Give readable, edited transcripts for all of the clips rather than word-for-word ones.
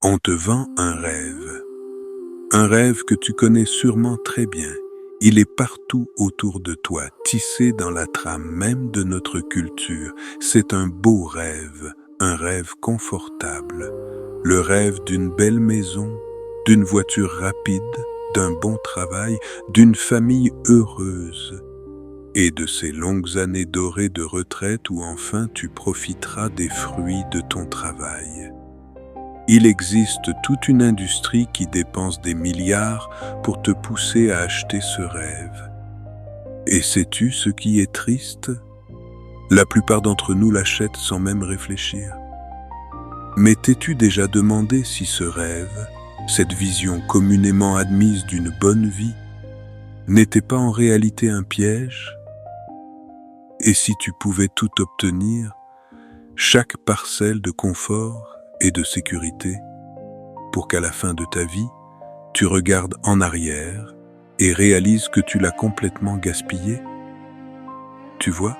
On te vend un rêve que tu connais sûrement très bien. Il est partout autour de toi, tissé dans la trame même de notre culture. C'est un beau rêve, un rêve confortable. Le rêve d'une belle maison, d'une voiture rapide, d'un bon travail, d'une famille heureuse et de ces longues années dorées de retraite où enfin tu profiteras des fruits de ton travail. Il existe toute une industrie qui dépense des milliards pour te pousser à acheter ce rêve. Et sais-tu ce qui est triste? La plupart d'entre nous l'achètent sans même réfléchir. Mais t'es-tu déjà demandé si ce rêve, cette vision communément admise d'une bonne vie, n'était pas en réalité un piège? Et si tu pouvais tout obtenir, chaque parcelle de confort et de sécurité, pour qu'à la fin de ta vie, tu regardes en arrière et réalises que tu l'as complètement gaspillé? Tu vois,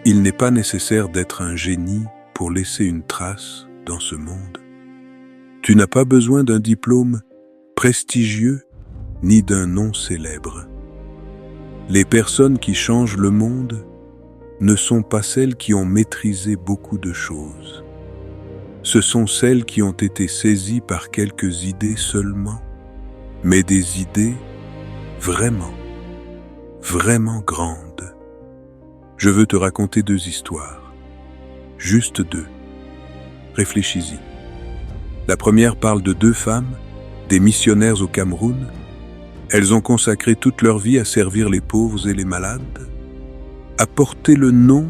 il n'est pas nécessaire d'être un génie pour laisser une trace dans ce monde. Tu n'as pas besoin d'un diplôme prestigieux ni d'un nom célèbre. Les personnes qui changent le monde ne sont pas celles qui ont maîtrisé beaucoup de choses. Ce sont celles qui ont été saisies par quelques idées seulement, mais des idées vraiment, vraiment grandes. Je veux te raconter 2 histoires, juste 2. Réfléchis-y. La première parle de 2 femmes, des missionnaires au Cameroun. Elles ont consacré toute leur vie à servir les pauvres et les malades, à porter le nom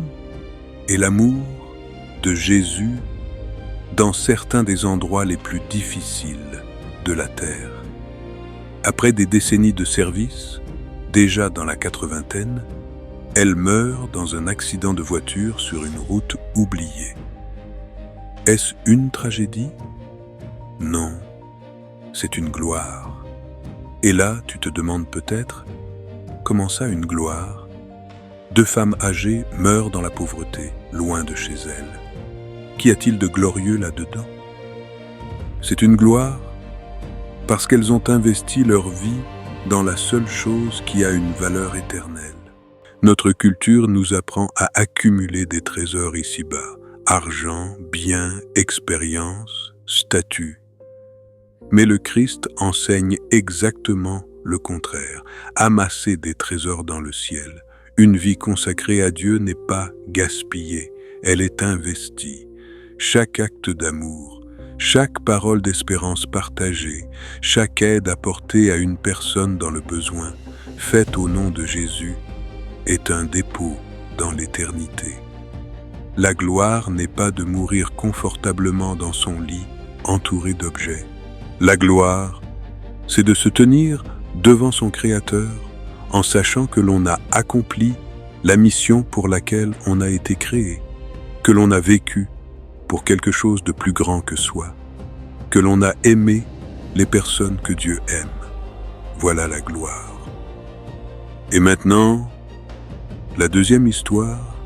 et l'amour de Jésus dans certains des endroits les plus difficiles de la terre. Après des décennies de service, déjà dans la 80aine, elles meurent dans un accident de voiture sur une route oubliée. Est-ce une tragédie? Non, c'est une gloire. Et là, tu te demandes peut-être, comment ça une gloire? 2 femmes âgées meurent dans la pauvreté, loin de chez elles. Qu'y a-t-il de glorieux là-dedans? C'est une gloire parce qu'elles ont investi leur vie dans la seule chose qui a une valeur éternelle. Notre culture nous apprend à accumuler des trésors ici-bas, argent, biens, expérience, statut. Mais le Christ enseigne exactement le contraire. Amasser des trésors dans le ciel. Une vie consacrée à Dieu n'est pas gaspillée, elle est investie. Chaque acte d'amour, chaque parole d'espérance partagée, chaque aide apportée à une personne dans le besoin, faite au nom de Jésus, est un dépôt dans l'éternité. La gloire n'est pas de mourir confortablement dans son lit, entouré d'objets. La gloire, c'est de se tenir devant son Créateur en sachant que l'on a accompli la mission pour laquelle on a été créé, que l'on a vécu pour quelque chose de plus grand que soi, que l'on a aimé les personnes que Dieu aime. Voilà la gloire. Et maintenant, la deuxième histoire,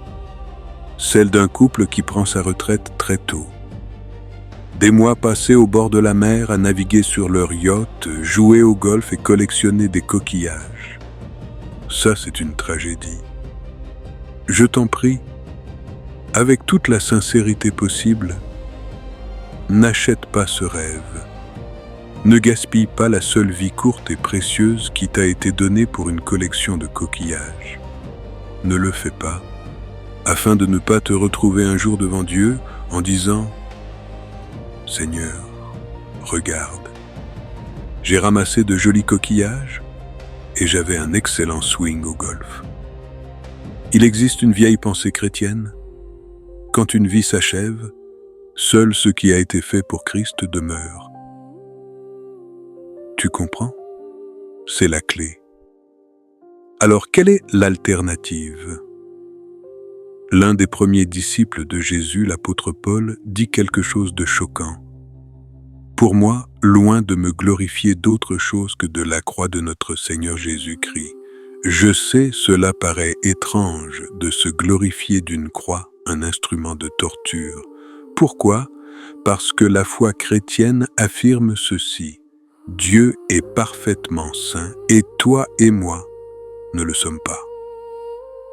celle d'un couple qui prend sa retraite très tôt. Des mois passés au bord de la mer à naviguer sur leur yacht, jouer au golf et collectionner des coquillages. Ça, c'est une tragédie. Je t'en prie, avec toute la sincérité possible, n'achète pas ce rêve. Ne gaspille pas la seule vie courte et précieuse qui t'a été donnée pour une collection de coquillages. Ne le fais pas, afin de ne pas te retrouver un jour devant Dieu en disant « Seigneur, regarde, j'ai ramassé de jolis coquillages et j'avais un excellent swing au golf. » Il existe une vieille pensée chrétienne. Quand une vie s'achève, seul ce qui a été fait pour Christ demeure. Tu comprends? C'est la clé. Alors, quelle est l'alternative? L'un des premiers disciples de Jésus, l'apôtre Paul, dit quelque chose de choquant. Pour moi, loin de me glorifier d'autre chose que de la croix de notre Seigneur Jésus-Christ, je sais cela paraît étrange de se glorifier d'une croix, un instrument de torture. Pourquoi? parce que la foi chrétienne affirme ceci: Dieu est parfaitement saint et toi et moi ne le sommes pas.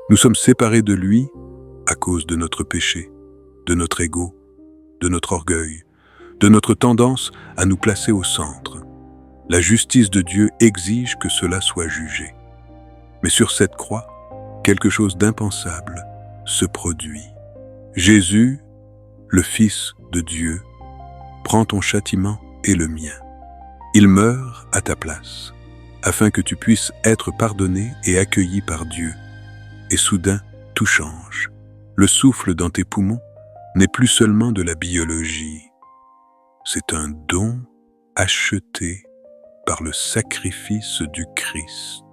Nous sommes séparés de lui à cause de notre péché, de notre ego, de notre orgueil, de notre tendance à nous placer au centre. La justice de Dieu exige que cela soit jugé. Mais sur cette croix, quelque chose d'impensable se produit. Jésus, le Fils de Dieu, prend ton châtiment et le mien. Il meurt à ta place, afin que tu puisses être pardonné et accueilli par Dieu. Et soudain, tout change. Le souffle dans tes poumons n'est plus seulement de la biologie. C'est un don acheté par le sacrifice du Christ.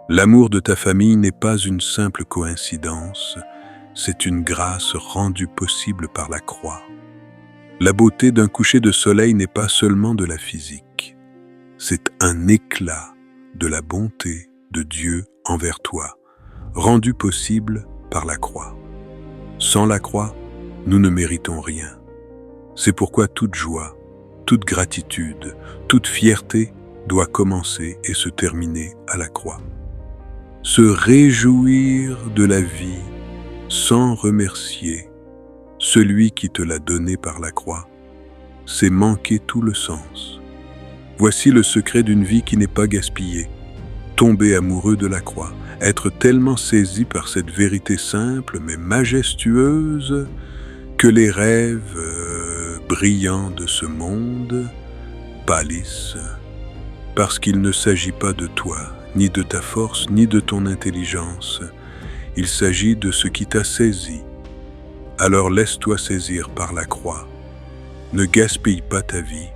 L'amour de ta famille n'est pas une simple coïncidence, c'est une grâce rendue possible par la croix. La beauté d'un coucher de soleil n'est pas seulement de la physique, c'est un éclat de la bonté de Dieu envers toi, rendu possible par la croix. Sans la croix, nous ne méritons rien. C'est pourquoi toute joie, toute gratitude, toute fierté doit commencer et se terminer à la croix. Se réjouir de la vie sans remercier celui qui te l'a donnée par la croix, c'est manquer tout le sens. Voici le secret d'une vie qui n'est pas gaspillée. Tomber amoureux de la croix, être tellement saisi par cette vérité simple mais majestueuse que les rêves brillants de ce monde pâlissent, parce qu'il ne s'agit pas de toi, ni de ta force, ni de ton intelligence. Il s'agit de ce qui t'a saisi. Alors laisse-toi saisir par la croix. Ne gaspille pas ta vie.